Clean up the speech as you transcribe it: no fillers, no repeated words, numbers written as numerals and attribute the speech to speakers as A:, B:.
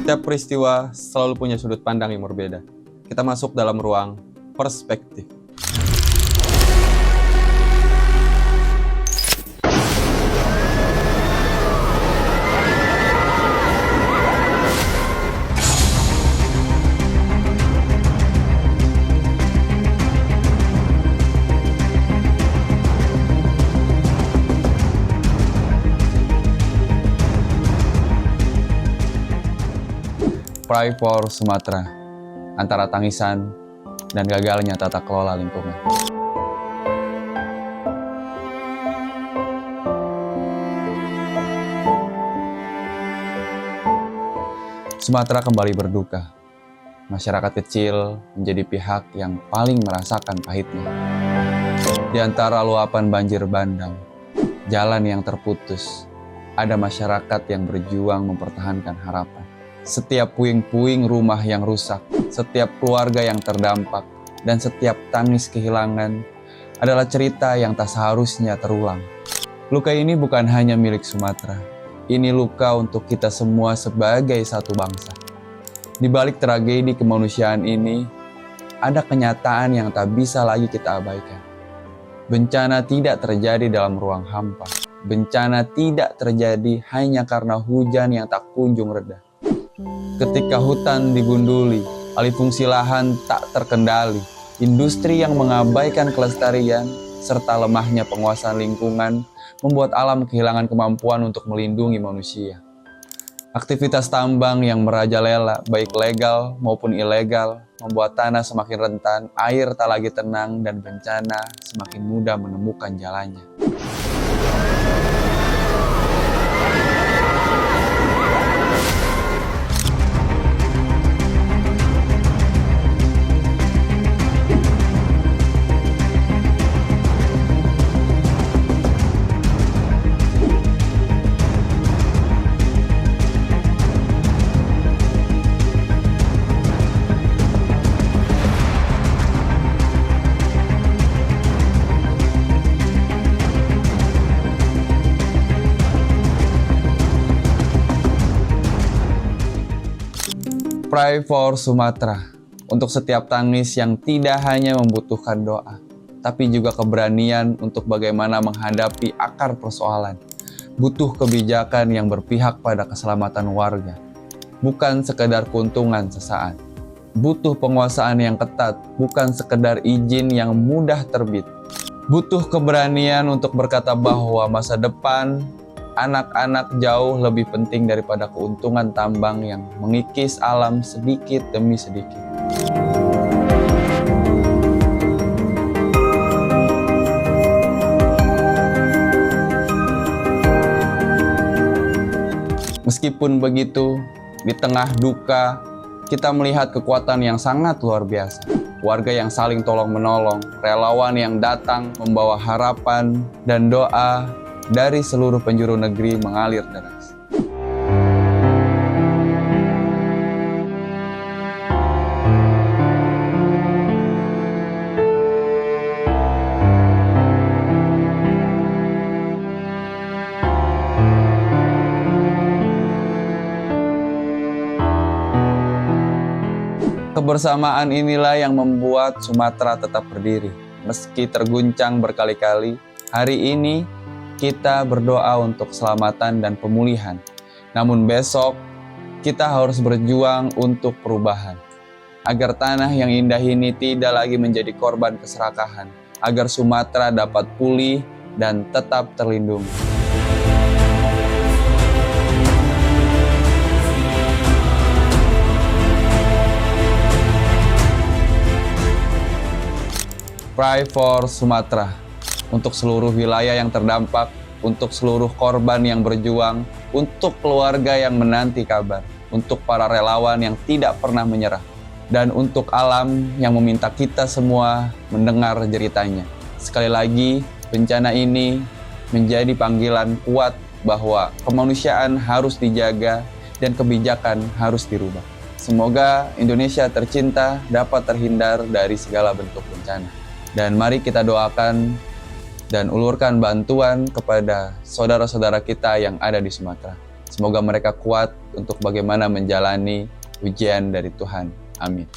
A: Setiap peristiwa selalu punya sudut pandang yang berbeda. Kita masuk dalam ruang perspektif. Pray for Sumatera, antara tangisan dan gagalnya tata kelola lingkungan. Sumatera kembali berduka. Masyarakat kecil menjadi pihak yang paling merasakan pahitnya. Di antara luapan banjir bandang, jalan yang terputus, ada masyarakat yang berjuang mempertahankan harapan. Setiap puing-puing rumah yang rusak, setiap keluarga yang terdampak, dan setiap tangis kehilangan adalah cerita yang tak seharusnya terulang. Luka ini bukan hanya milik Sumatera, ini luka untuk kita semua sebagai satu bangsa. Di balik tragedi kemanusiaan ini, ada kenyataan yang tak bisa lagi kita abaikan. Bencana tidak terjadi dalam ruang hampa. Bencana tidak terjadi hanya karena hujan yang tak kunjung reda. Ketika hutan digunduli, alih fungsi lahan tak terkendali, industri yang mengabaikan kelestarian, serta lemahnya penguasaan lingkungan membuat alam kehilangan kemampuan untuk melindungi manusia. Aktivitas tambang yang merajalela, baik legal maupun ilegal, membuat tanah semakin rentan, air tak lagi tenang, dan bencana semakin mudah menemukan jalannya. Pray for Sumatera, untuk setiap tangis yang tidak hanya membutuhkan doa, tapi juga keberanian untuk bagaimana menghadapi akar persoalan. Butuh kebijakan yang berpihak pada keselamatan warga, bukan sekedar keuntungan sesaat. Butuh penguasaan yang ketat, bukan sekedar izin yang mudah terbit. Butuh keberanian untuk berkata bahwa masa depan anak-anak jauh lebih penting daripada keuntungan tambang yang mengikis alam sedikit demi sedikit. Meskipun begitu, di tengah duka, kita melihat kekuatan yang sangat luar biasa. Warga yang saling tolong-menolong, relawan yang datang membawa harapan dan doa dari seluruh penjuru negeri mengalir deras. Kebersamaan inilah yang membuat Sumatera tetap berdiri. Meski terguncang berkali-kali, hari ini kita berdoa untuk keselamatan dan pemulihan. Namun besok, kita harus berjuang untuk perubahan. Agar tanah yang indah ini tidak lagi menjadi korban keserakahan. Agar Sumatera dapat pulih dan tetap terlindungi. Pray for Sumatera. Untuk seluruh wilayah yang terdampak, untuk seluruh korban yang berjuang, untuk keluarga yang menanti kabar, untuk para relawan yang tidak pernah menyerah, dan untuk alam yang meminta kita semua mendengar jeritanya. Sekali lagi, bencana ini menjadi panggilan kuat bahwa kemanusiaan harus dijaga dan kebijakan harus dirubah. Semoga Indonesia tercinta dapat terhindar dari segala bentuk bencana. Dan mari kita doakan dan ulurkan bantuan kepada saudara-saudara kita yang ada di Sumatera. Semoga mereka kuat untuk bagaimana menjalani ujian dari Tuhan. Amin.